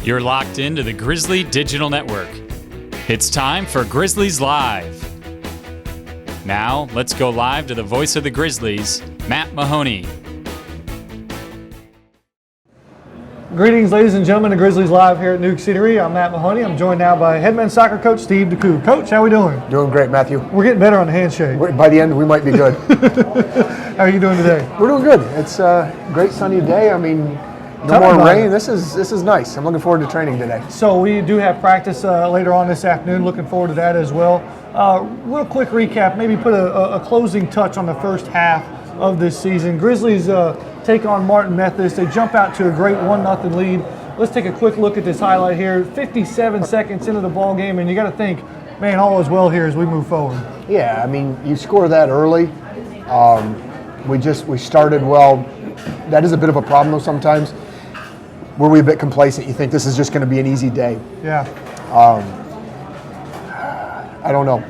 You're locked into the Grizzly Digital Network. It's time for Grizzlies Live. Now, let's go live to the voice of the Grizzlies, Matt Mahoney. Greetings, ladies and gentlemen, the Grizzlies Live here at Newk Eatery. I'm Matt Mahoney. I'm joined now by head men's soccer coach Steve DeCou. Coach, how we doing? Doing great, Matthew. We're getting better on the handshake. By the end, we might be good. How are you doing today? We're doing good. It's a great sunny day. I mean, no more rain. This is nice. I'm looking forward to training today. So we do have practice later on this afternoon. Looking forward to that as well. Real quick recap, maybe put a closing touch on the first half of this season. Grizzlies take on Martin Methodist. They jump out to a great 1-0 lead. Let's take a quick look at this highlight here. 57 seconds into the ball game, and you got to think, man, all is well here as we move forward. Yeah, I mean, you score that early. We started well. That is a bit of a problem though sometimes. Were we a bit complacent? You think this is just going to be an easy day? Yeah. I don't know.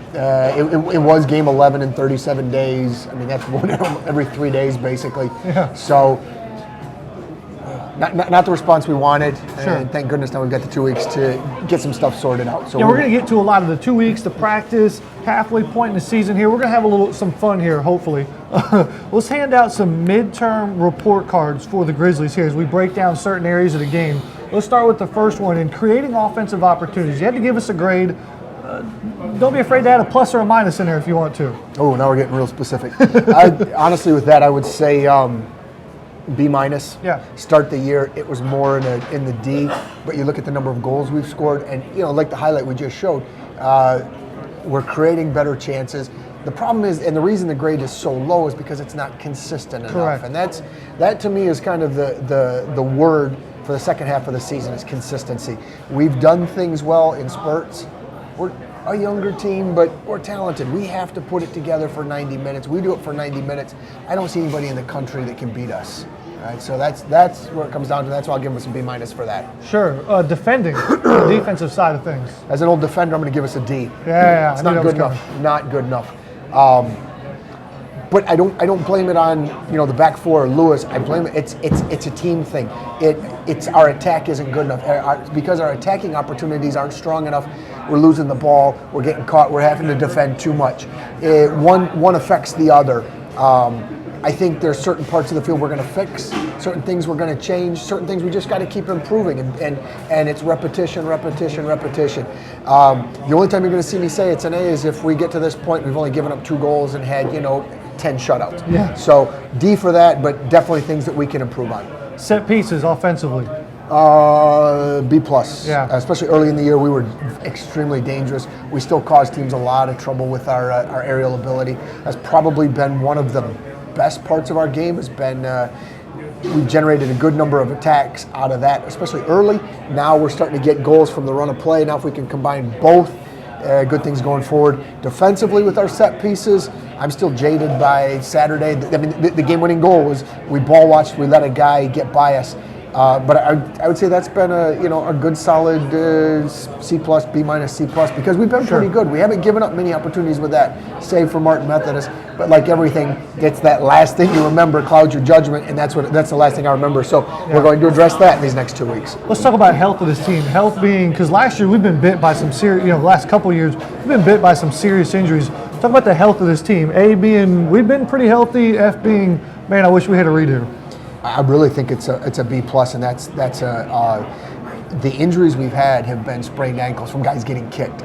It was game 11 in 37 days. I mean, that's one every 3 days, basically. Yeah. So, not the response we wanted. Sure. And thank goodness now we've got the 2 weeks to get some stuff sorted out. So yeah, we're going to get to a lot of the 2 weeks, the practice, halfway point in the season here. We're going to have some fun here, hopefully. Let's hand out some midterm report cards for the Grizzlies here as we break down certain areas of the game. Let's start with the first one in creating offensive opportunities. You have to give us a grade. Don't be afraid to add a plus or a minus in there if you want to. Oh, now we're getting real specific. Honestly, with that, I would say B minus. Yeah. Start the year, it was more in the D, but you look at the number of goals we've scored, and like the highlight we just showed, we're creating better chances. The problem is, and the reason the grade is so low is because it's not consistent enough. Correct. And that to me is kind of the word for the second half of the season is consistency. We've done things well in spurts. We're a younger team, but we're talented. We have to put it together for 90 minutes. We do it for 90 minutes. I don't see anybody in the country that can beat us. All right, so that's where it comes down to. That's why I'll give us a B minus for that. Sure. Defending, the defensive side of things. As an old defender, I'm going to give us a D. Yeah. It's not good enough. Not good enough. But I don't blame it on the back four, Lewis. I blame it. It's a team thing. It's our attack isn't good enough because our attacking opportunities aren't strong enough. We're losing the ball. We're getting caught. We're having to defend too much. One affects the other. I think there's certain parts of the field we're going to fix, certain things we're going to change, certain things we just got to keep improving, and it's repetition. The only time you're going to see me say it's an A is if we get to this point, we've only given up 2 goals and had 10 shutouts. Yeah. So D for that, but definitely things that we can improve on. Set pieces offensively. B plus. Yeah. Especially early in the year, we were extremely dangerous. We still caused teams a lot of trouble with our aerial ability. That's probably been one of the best parts of our game. Has been we've generated a good number of attacks out of that, especially early. Now we're starting to get goals from the run of play. Now if we can combine both, good things going forward. Defensively with our set pieces, I'm still jaded by Saturday. I mean, the game-winning goal was we ball watched, we let a guy get by us. But I would say that's been a good solid C plus, B minus, C plus because we've been pretty good. We haven't given up many opportunities with that, save for Martin Methodist. But like everything, it's that last thing you remember clouds your judgment, and that's the last thing I remember. So we're going to address that in these next 2 weeks. Let's talk about health of this team. Health being, because last year we've been bit by some serious, the last couple of years we've been bit by some serious injuries. Talk about the health of this team. A being we've been pretty healthy. F being, man, I wish we had a redo. I really think it's a B plus, and that's the injuries we've had have been sprained ankles from guys getting kicked.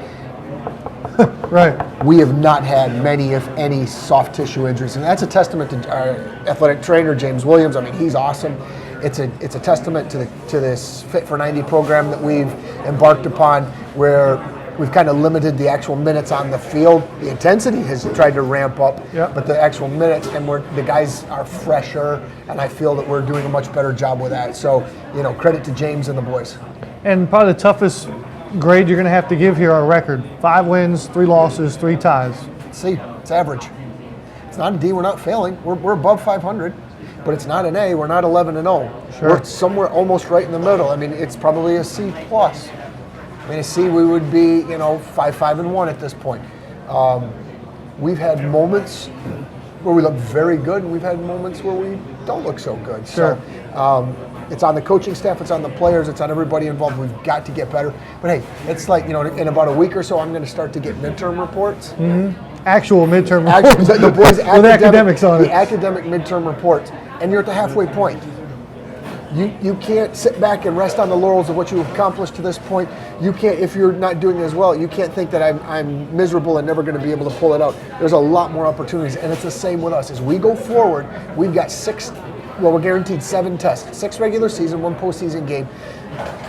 Right. We have not had many, if any, soft tissue injuries, and that's a testament to our athletic trainer James Williams. I mean, he's awesome. It's a testament to this Fit for 90 program that we've embarked upon, where we've kind of limited the actual minutes on the field. The intensity has tried to ramp up, but the actual minutes, and the guys are fresher, and I feel that we're doing a much better job with that. So, credit to James and the boys. And probably the toughest grade you're going to have to give here our record: 5 wins, 3 losses, 3 ties. See, it's average. It's not a D. We're not failing. We're above 500, but it's not an A. We're not 11-0. Sure. We're somewhere almost right in the middle. I mean, it's probably a C plus. I mean, a C, we would be 5-1 at this point. We've had moments where we look very good, and we've had moments where we don't look so good. Sure. So it's on the coaching staff, it's on the players, it's on everybody involved. We've got to get better. But hey, it's like, in about a week or so, I'm going to start to get midterm reports. Actual midterm reports. The boys' with academics on it. The academic midterm reports, and you're at the halfway point. You can't sit back and rest on the laurels of what you've accomplished to this point. You can't, if you're not doing as well, you can't think that I'm miserable and never going to be able to pull it out. There's a lot more opportunities, and it's the same with us. As we go forward, we've got we're guaranteed 7 tests, 6 regular season, 1 postseason game.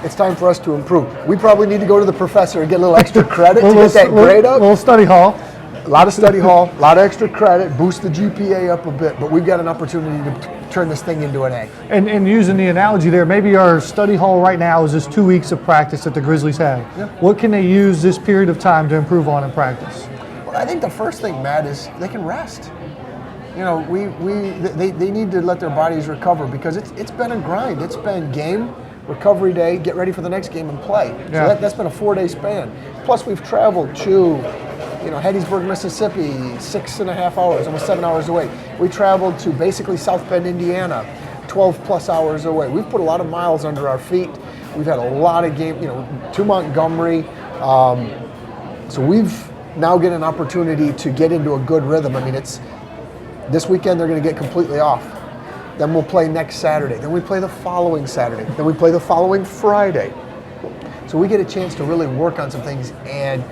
It's time for us to improve. We probably need to go to the professor and get a little extra credit to get that grade up. A little study hall. A lot of study hall, a lot of extra credit, boost the GPA up a bit, but we've got an opportunity to turn this thing into an A. And using the analogy there, maybe our study hall right now is just 2 weeks of practice that the Grizzlies have. Yeah. What can they use this period of time to improve on in practice? Well, I think the first thing, Matt, is they can rest. They need to let their bodies recover, because it's been a grind. It's been game, recovery day, get ready for the next game and play. Yeah. So that's been a 4-day span. Plus we've traveled to Hattiesburg, Mississippi, 6.5 hours, almost 7 hours away. We traveled to basically South Bend, Indiana, 12 plus hours away. We've put a lot of miles under our feet. We've had a lot of games, to Montgomery. So we've now get an opportunity to get into a good rhythm. I mean, it's this weekend they're going to get completely off. Then we'll play next Saturday. Then we play the following Saturday. Then we play the following Friday. So we get a chance to really work on some things and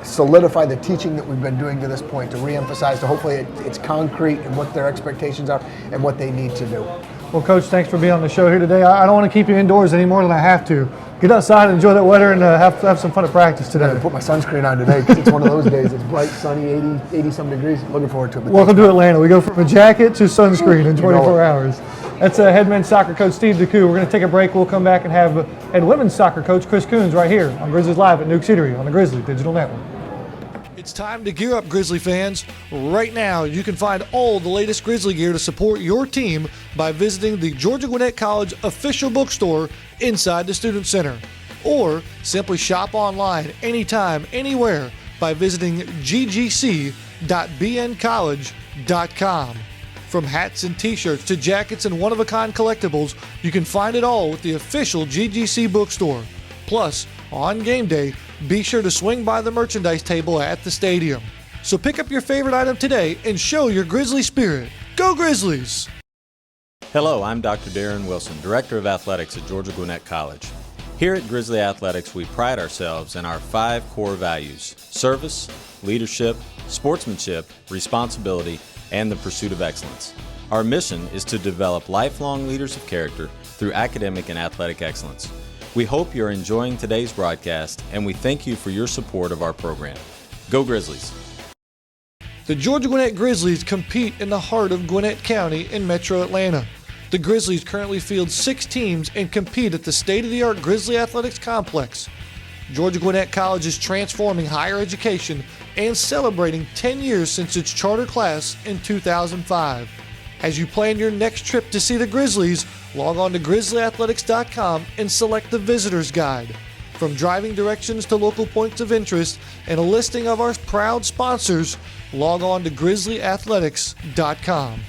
solidify the teaching that we've been doing to this point, to reemphasize, to hopefully it's concrete and what their expectations are and what they need to do. Well, Coach, thanks for being on the show here today. I don't want to keep you indoors any more than I have to. Get outside and enjoy that weather, and have some fun at practice today. I'm going to put my sunscreen on today because it's one of those days. It's bright, sunny, 80-some degrees. Looking forward to it. Welcome to Atlanta. We go from a jacket to sunscreen in 24 hours. That's head men's soccer coach Steve DeCou. We're going to take a break. We'll come back and have head women's soccer coach Chris Kouns right here on Grizzlies Live at Newk Eatery on the Grizzly Digital Network. It's time to gear up, Grizzly fans. Right now, you can find all the latest Grizzly gear to support your team by visiting the Georgia Gwinnett College official bookstore inside the Student Center. Or simply shop online anytime, anywhere by visiting ggc.bncollege.com. From hats and t-shirts to jackets and one-of-a-kind collectibles, you can find it all with the official GGC bookstore. Plus, on game day, be sure to swing by the merchandise table at the stadium. So pick up your favorite item today and show your Grizzly spirit. Go Grizzlies! Hello, I'm Dr. Darren Wilson, Director of Athletics at Georgia Gwinnett College. Here at Grizzly Athletics, we pride ourselves in our 5 core values: service, leadership, sportsmanship, responsibility, and the pursuit of excellence. Our mission is to develop lifelong leaders of character through academic and athletic excellence. We hope you're enjoying today's broadcast, and we thank you for your support of our program. Go Grizzlies! The Georgia Gwinnett Grizzlies compete in the heart of Gwinnett County in Metro Atlanta. The Grizzlies currently field 6 teams and compete at the state-of-the-art Grizzly Athletics Complex. Georgia Gwinnett College is transforming higher education and celebrating 10 years since its charter class in 2005. As you plan your next trip to see the Grizzlies, log on to grizzlyathletics.com and select the Visitor's Guide. From driving directions to local points of interest and a listing of our proud sponsors, log on to grizzlyathletics.com.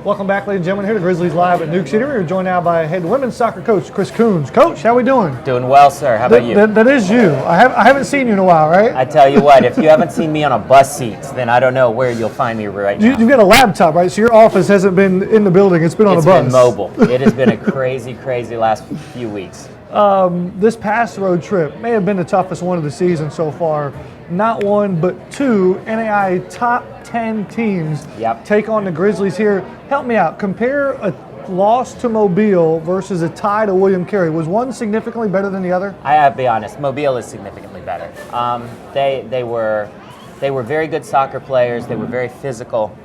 Welcome back, ladies and gentlemen, here to Grizzlies Live at Newk Eatery. We're joined now by head women's soccer coach Chris Kouns. Coach, how we doing? Doing well, sir. How about you? That is you. I haven't seen you in a while, right? I tell you what, if you haven't seen me on a bus seat, then I don't know where you'll find me right now. You've got a laptop, right? So your office hasn't been in the building. It's been on a bus. It's been mobile. It has been a crazy, crazy last few weeks. This past road trip may have been the toughest one of the season so far. Not one, but 2 NAI top 10 teams take on the Grizzlies here. Help me out. Compare a loss to Mobile versus a tie to William Carey. Was one significantly better than the other? I have to be honest. Mobile is significantly better. They were very good soccer players. They were very physical.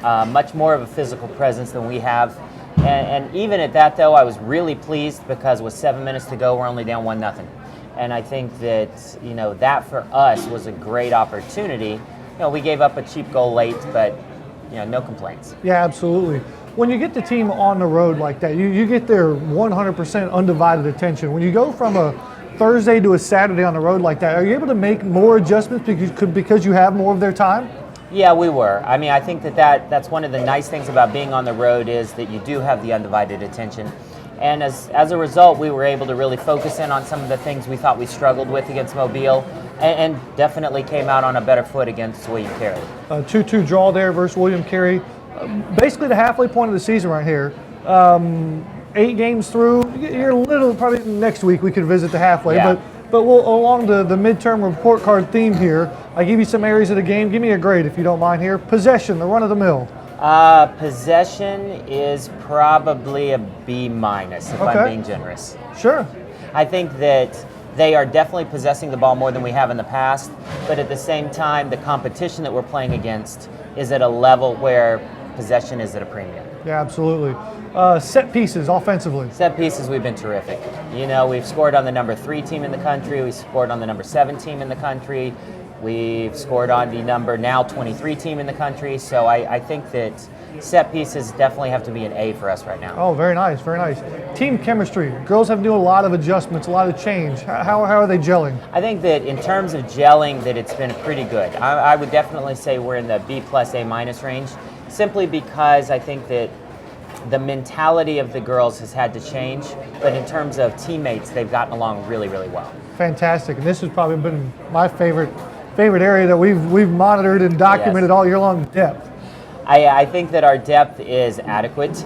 Much more of a physical presence than we have. And even at that, though, I was really pleased because with 7 minutes to go, we're only down 1-0. And I think that, that for us was a great opportunity. We gave up a cheap goal late, but, no complaints. Yeah, absolutely. When you get the team on the road like that, you get their 100% undivided attention. When you go from a Thursday to a Saturday on the road like that, are you able to make more adjustments because you have more of their time? Yeah, we were. I mean, I think that's one of the nice things about being on the road is that you do have the undivided attention. And as a result, we were able to really focus in on some of the things we thought we struggled with against Mobile, and definitely came out on a better foot against William Carey. 2-2 draw there versus William Carey. Basically the halfway point of the season right here. 8 games through. You're a little, probably next week we could visit the halfway, Yeah. but we'll, along the midterm report card theme here, I give you some areas of the game. Give me a grade if you don't mind here. Possession, the run of the mill. Possession is probably a B- if I'm being generous. Sure. I think that they are definitely possessing the ball more than we have in the past, but at the same time, the competition that we're playing against is at a level where possession is at a premium. Yeah, absolutely. Set pieces offensively. Set pieces, we've been terrific. You know, we've scored on the number 3 team in the country, we scored on the number 7 team in the country, we've scored on the number now 23 team in the country, so I think that set pieces definitely have to be an A for us right now. Oh, very nice, very nice. Team chemistry. Girls have to do a lot of adjustments, a lot of change. How are they gelling? I think that in terms of gelling, that it's been pretty good. I would definitely say we're in the B+, A- range, simply because I think that the mentality of the girls has had to change, but in terms of teammates, they've gotten along really, really well. Fantastic, and this has probably been my favorite area that we've monitored and documented all year long. Depth. I think that our depth is adequate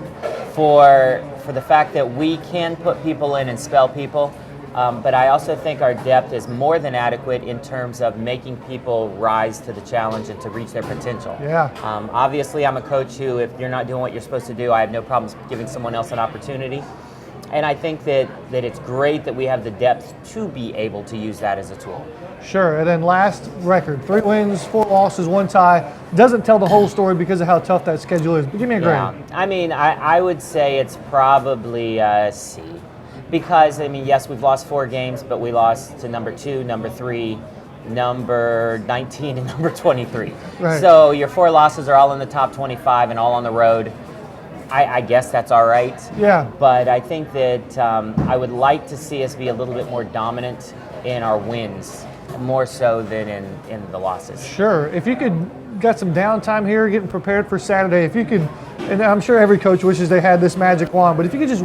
for the fact that we can put people in and spell people, but I also think our depth is more than adequate in terms of making people rise to the challenge and to reach their potential. Yeah. Obviously, I'm a coach who, if you're not doing what you're supposed to do, I have no problems giving someone else an opportunity. And I think that it's great that we have the depth to be able to use that as a tool. Sure, and then last record, 3 wins, 4 losses, 1 tie. Doesn't tell the whole story because of how tough that schedule is, but give me a grade. Yeah. I mean, I would say it's probably a C. Because, I mean, yes, we've lost 4 games, but we lost to number 2, number 3, number 19, and number 23. Right. So your 4 losses are all in the top 25 and all on the road. I guess that's all right. Yeah. But I think that I would like to see us be a little bit more dominant in our wins, more so than in the losses. Sure. If you could, got some downtime here, getting prepared for Saturday, if you could, and I'm sure every coach wishes they had this magic wand, but if you could just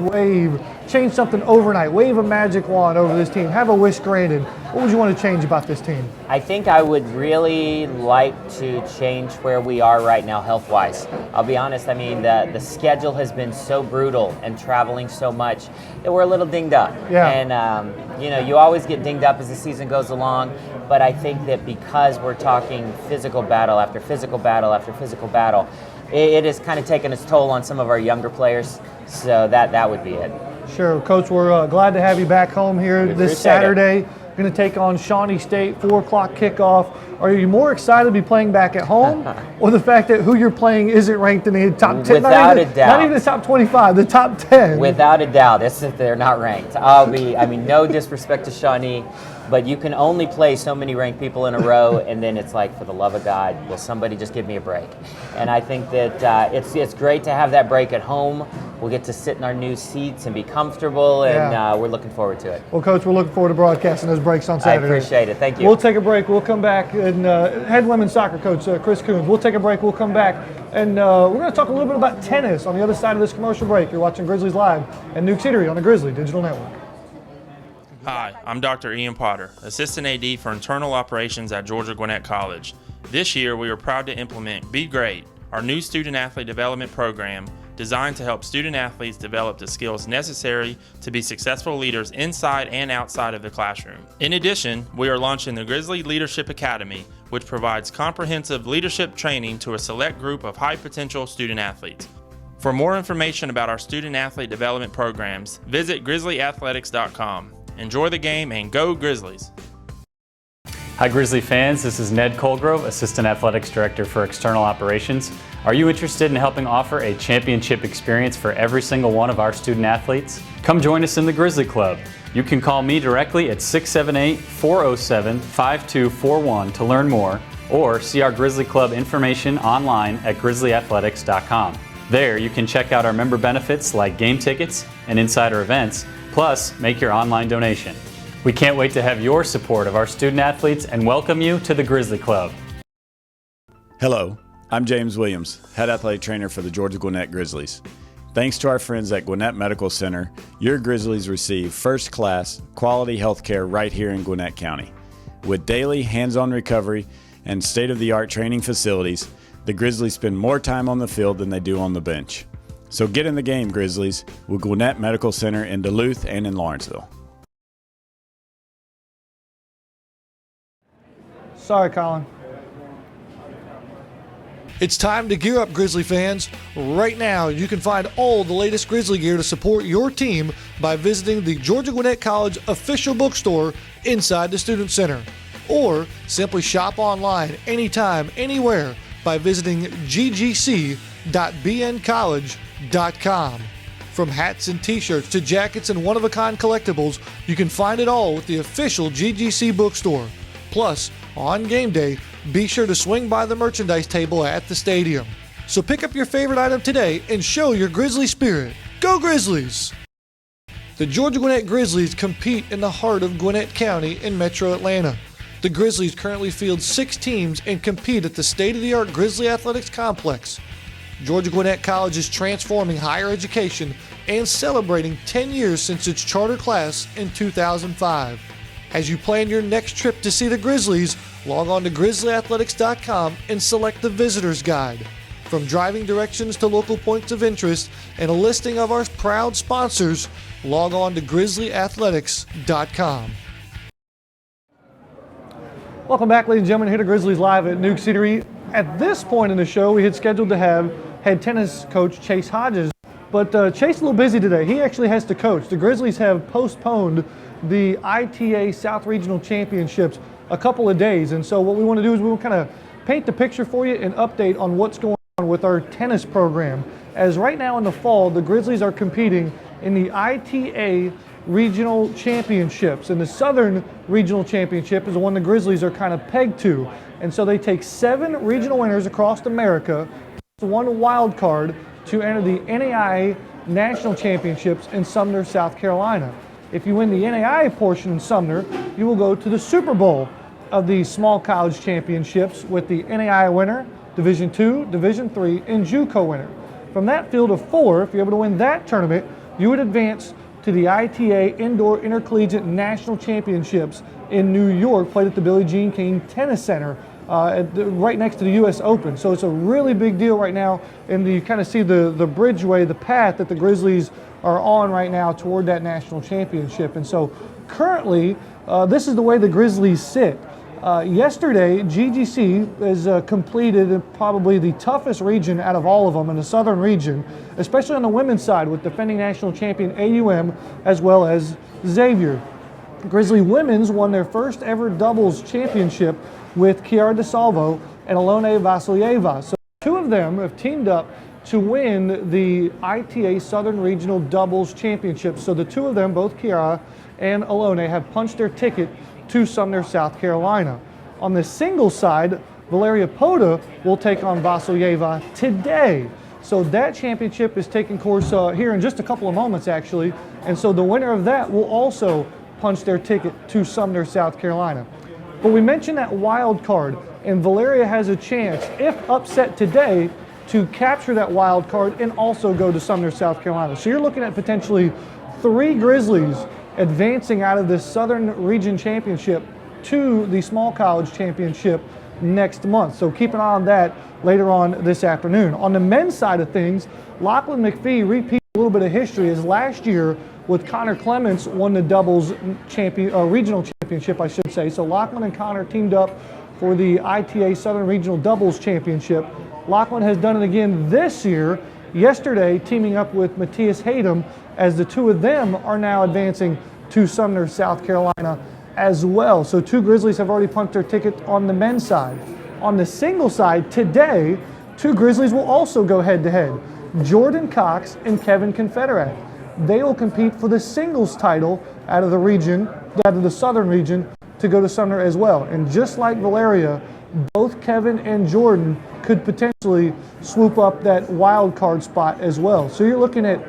change something overnight, wave a magic wand over this team, have a wish granted, what would you want to change about this team? I think I would really like to change where we are right now health-wise. I'll be honest, I mean, the schedule has been so brutal and traveling so much that we're a little dinged up. Yeah. And, you know, you always get dinged up as the season goes along, but I think that because we're talking physical battle after physical battle after physical battle, it has kind of taken its toll on some of our younger players, so that would be it. Sure, Coach, we're glad to have you back home here We this appreciate Saturday. You're going to take on Shawnee State, 4 o'clock kickoff. Are you more excited to be playing back at home, or the fact that who you're playing isn't ranked in the top 10? Without a doubt. Not even the top 25, the top 10. Without a doubt, it's that they're not ranked. No disrespect to Shawnee, but you can only play so many ranked people in a row, and then it's like, for the love of God, will somebody just give me a break? And I think that it's great to have that break at home. We'll get to sit in our new seats and be comfortable, and we're looking forward to it. Well, Coach, we're looking forward to broadcasting those breaks on Saturday. I appreciate it. Thank you. We'll take a break. We'll come back. And head women's soccer coach, Chris Kouns. We'll take a break. We'll come back. And we're going to talk a little bit about tennis on the other side of this commercial break. You're watching Grizzlies Live and Newk Eatery on the Grizzly Digital Network. Hi, I'm Dr. Ian Potter, Assistant AD for Internal Operations at Georgia Gwinnett College. This year, we are proud to implement Be Great, our new student-athlete development program designed to help student-athletes develop the skills necessary to be successful leaders inside and outside of the classroom. In addition, we are launching the Grizzly Leadership Academy, which provides comprehensive leadership training to a select group of high-potential student-athletes. For more information about our student-athlete development programs, visit grizzlyathletics.com. Enjoy the game and go Grizzlies! Hi Grizzly fans, this is Ned Colgrove, Assistant Athletics Director for External Operations. Are you interested in helping offer a championship experience for every single one of our student athletes? Come join us in the Grizzly Club. You can call me directly at 678-407-5241 to learn more, or see our Grizzly Club information online at grizzlyathletics.com. There you can check out our member benefits like game tickets and insider events, plus make your online donation. We can't wait to have your support of our student athletes and welcome you to the Grizzly Club. Hello, I'm James Williams, head athletic trainer for the Georgia Gwinnett Grizzlies. Thanks to our friends at Gwinnett Medical Center, your Grizzlies receive first-class, quality health care right here in Gwinnett County. With daily hands-on recovery and state-of-the-art training facilities, the Grizzlies spend more time on the field than they do on the bench. So get in the game, Grizzlies, with Gwinnett Medical Center in Duluth and in Lawrenceville. Sorry, Colin. It's time to gear up, Grizzly fans. Right now, you can find all the latest Grizzly gear to support your team by visiting the Georgia Gwinnett College official bookstore inside the Student Center. Or simply shop online anytime, anywhere by visiting ggc.bncollege.com. From hats and t-shirts to jackets and one-of-a-kind collectibles, you can find it all with the official GGC bookstore. Plus, on game day, be sure to swing by the merchandise table at the stadium. So pick up your favorite item today and show your Grizzly spirit. Go Grizzlies! The Georgia Gwinnett Grizzlies compete in the heart of Gwinnett County in Metro Atlanta. The Grizzlies currently field 6 teams and compete at the state-of-the-art Grizzly Athletics Complex. Georgia Gwinnett College is transforming higher education and celebrating 10 years since its charter class in 2005. As you plan your next trip to see the Grizzlies, log on to grizzlyathletics.com and select the Visitor's Guide. From driving directions to local points of interest and a listing of our proud sponsors, log on to grizzlyathletics.com. Welcome back, ladies and gentlemen, here to Grizzlies Live at Newk Eatery. At this point in the show, we had scheduled to have head tennis coach Chase Hodges, but Chase is a little busy today. He actually has to coach. The Grizzlies have postponed the ITA South Regional Championships a couple of days, and so what we want to do is we want to kind of paint the picture for you and update on what's going on with our tennis program. As right now in the fall, the Grizzlies are competing in the ITA Regional Championships, and the Southern Regional Championship is the one the Grizzlies are kind of pegged to, and so they take 7 regional winners across America, 1 wild card to enter the NAIA National Championships in Sumner, South Carolina. If you win the NAIA portion in Sumner, you will go to the Super Bowl of the Small College Championships with the NAIA winner, Division II, Division III, and JUCO winner. From that field of 4, if you're able to win that tournament, you would advance to the ITA Indoor Intercollegiate National Championships in New York, played at the Billie Jean King Tennis Center, right next to the U.S. Open. So it's a really big deal right now, and you kind of see the bridgeway, the path that the Grizzlies are on right now toward that national championship. And so currently, this is the way the Grizzlies sit. Yesterday, GGC has completed probably the toughest region out of all of them in the Southern region, especially on the women's side with defending national champion AUM as well as Xavier. Grizzly women's won their first ever doubles championship with Chiara DeSalvo and Alone Vasilyeva. So 2 of them have teamed up to win the ITA Southern Regional Doubles Championship. So the 2 of them, both Chiara and Alone, have punched their ticket to Sumner, South Carolina. On the singles side, Valeria Pota will take on Vasilyeva today. So that championship is taking course here in just a couple of moments, actually. And so the winner of that will also punch their ticket to Sumner, South Carolina. But we mentioned that wild card, and Valeria has a chance, if upset today, to capture that wild card and also go to Sumner, South Carolina. So you're looking at potentially 3 Grizzlies advancing out of this Southern Region Championship to the Small College Championship next month. So keep an eye on that later on this afternoon. On the men's side of things, Lachlan McPhee repeats a little bit of history, as last year with Connor Clements won the doubles regional championship, I should say. So Lachlan and Connor teamed up for the ITA Southern Regional Doubles Championship. Lachlan has done it again this year, yesterday teaming up with Matthias Hayden, as the 2 of them are now advancing to Sumner, South Carolina as well. So 2 Grizzlies have already punched their ticket on the men's side. On the single side, today, 2 Grizzlies will also go head-to-head. Jordan Cox and Kevin Confederate. They will compete for the singles title out of the region, out of the Southern region, to go to Sumner as well. And just like Valeria, both Kevin and Jordan could potentially swoop up that wild card spot as well. So you're looking at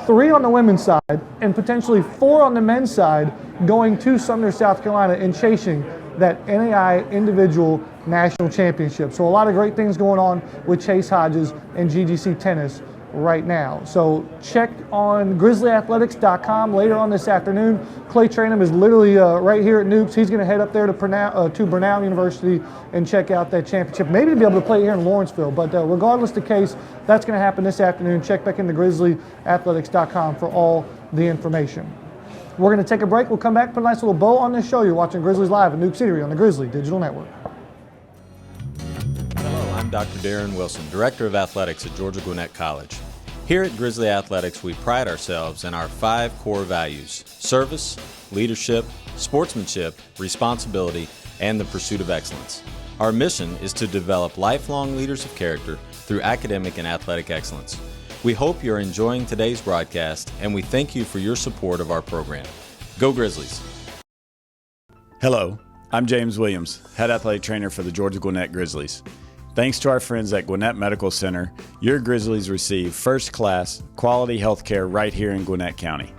3 on the women's side and potentially 4 on the men's side going to Sumner, South Carolina and chasing that NAI individual national championship. So a lot of great things going on with Chase Hodges and GGC Tennis right now. So check on grizzlyathletics.com later on this afternoon. Clay Tranum is literally right here at Newk's. He's going to head up there to Brown University and check out that championship, maybe to be able to play here in Lawrenceville. But regardless the case, that's going to happen this afternoon. Check back into grizzlyathletics.com for all the information. We're going to take a break. We'll come back, put a nice little bow on this show. You're watching Grizzlies Live at Newk Eatery on the Grizzly Digital Network. I'm Dr. Darren Wilson, Director of Athletics at Georgia Gwinnett College. Here at Grizzly Athletics, we pride ourselves in our 5 core values: service, leadership, sportsmanship, responsibility, and the pursuit of excellence. Our mission is to develop lifelong leaders of character through academic and athletic excellence. We hope you're enjoying today's broadcast, and we thank you for your support of our program. Go Grizzlies! Hello, I'm James Williams, Head Athletic Trainer for the Georgia Gwinnett Grizzlies. Thanks to our friends at Gwinnett Medical Center, your Grizzlies receive first-class, quality health care right here in Gwinnett County.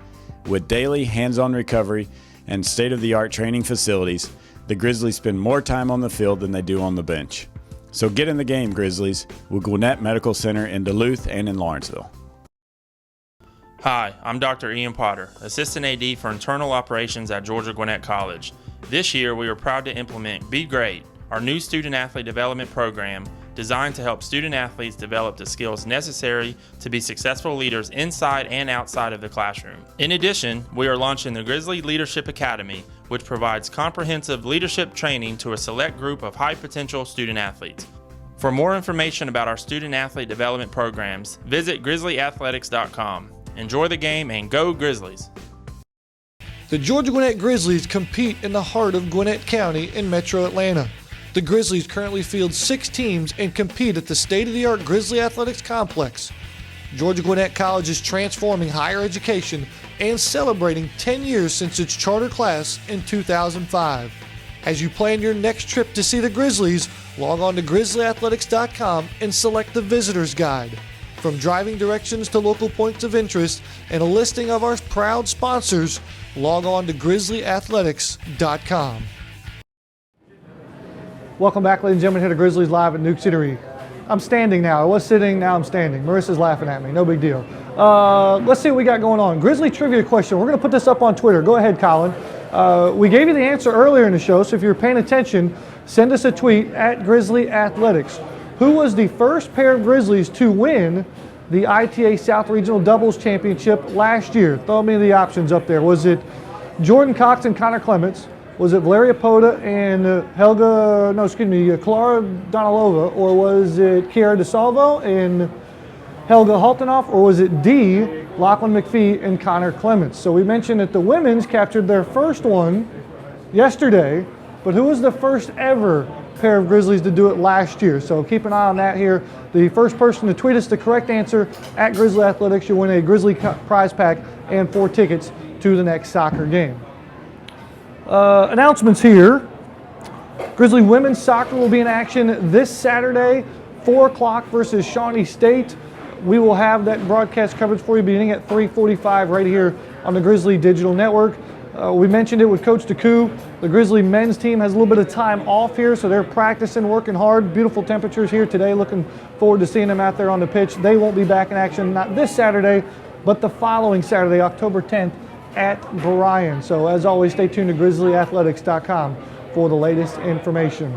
With daily hands-on recovery and state-of-the-art training facilities, the Grizzlies spend more time on the field than they do on the bench. So get in the game, Grizzlies, with Gwinnett Medical Center in Duluth and in Lawrenceville. Hi, I'm Dr. Ian Potter, Assistant AD for Internal Operations at Georgia Gwinnett College. This year, we are proud to implement Be Great, our new student athlete development program designed to help student athletes develop the skills necessary to be successful leaders inside and outside of the classroom. In addition, we are launching the Grizzly Leadership Academy, which provides comprehensive leadership training to a select group of high potential student athletes. For more information about our student athlete development programs, visit grizzlyathletics.com. Enjoy the game and go Grizzlies! The Georgia Gwinnett Grizzlies compete in the heart of Gwinnett County in Metro Atlanta. The Grizzlies currently field 6 teams and compete at the state-of-the-art Grizzly Athletics Complex. Georgia Gwinnett College is transforming higher education and celebrating 10 years since its charter class in 2005. As you plan your next trip to see the Grizzlies, log on to grizzlyathletics.com and select the Visitor's Guide. From driving directions to local points of interest and a listing of our proud sponsors, log on to grizzlyathletics.com. Welcome back, ladies and gentlemen, here to Grizzlies Live at Newk Eatery. I'm standing now. I was sitting, now I'm standing. Marissa's laughing at me. No big deal. Let's see what we got going on. Grizzly trivia question. We're going to put this up on Twitter. Go ahead, Colin. We gave you the answer earlier in the show, so if you're paying attention, send us a tweet at Grizzly Athletics. Who was the first pair of Grizzlies to win the ITA South Regional Doubles Championship last year? Throw me the options up there. Was it Jordan Cox and Connor Clements? Was it Valeria Poda and Clara Donalova? Or was it Kiara DeSalvo and Helga Haltenoff? Or was it D, Lachlan McPhee and Connor Clements? So we mentioned that the women's captured their first one yesterday, but who was the first ever pair of Grizzlies to do it last year? So keep an eye on that here. The first person to tweet us the correct answer at Grizzly Athletics, you'll win a Grizzly prize pack and 4 tickets to the next soccer game. Announcements here. Grizzly women's soccer will be in action this Saturday, 4 o'clock versus Shawnee State. We will have that broadcast coverage for you beginning at 3:45 right here on the Grizzly Digital Network. We mentioned it with Coach DeCou. The Grizzly men's team has a little bit of time off here, so they're practicing, working hard. Beautiful temperatures here today. Looking forward to seeing them out there on the pitch. They won't be back in action, not this Saturday, but the following Saturday, October 10th at Bryan. So as always, stay tuned to grizzlyathletics.com for the latest information.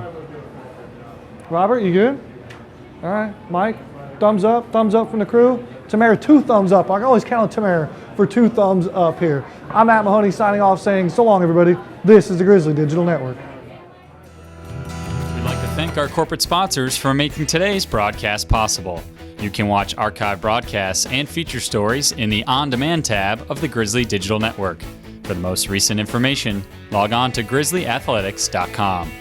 Robert, you good? All right, Mike, thumbs up from the crew. Tamara, 2 thumbs up. I can always count on Tamara for 2 thumbs up here. I'm Matt Mahoney signing off saying so long, everybody. This is the Grizzly Digital Network. We'd like to thank our corporate sponsors for making today's broadcast possible. You can watch archive broadcasts and feature stories in the On Demand tab of the Grizzly Digital Network. For the most recent information, log on to grizzlyathletics.com.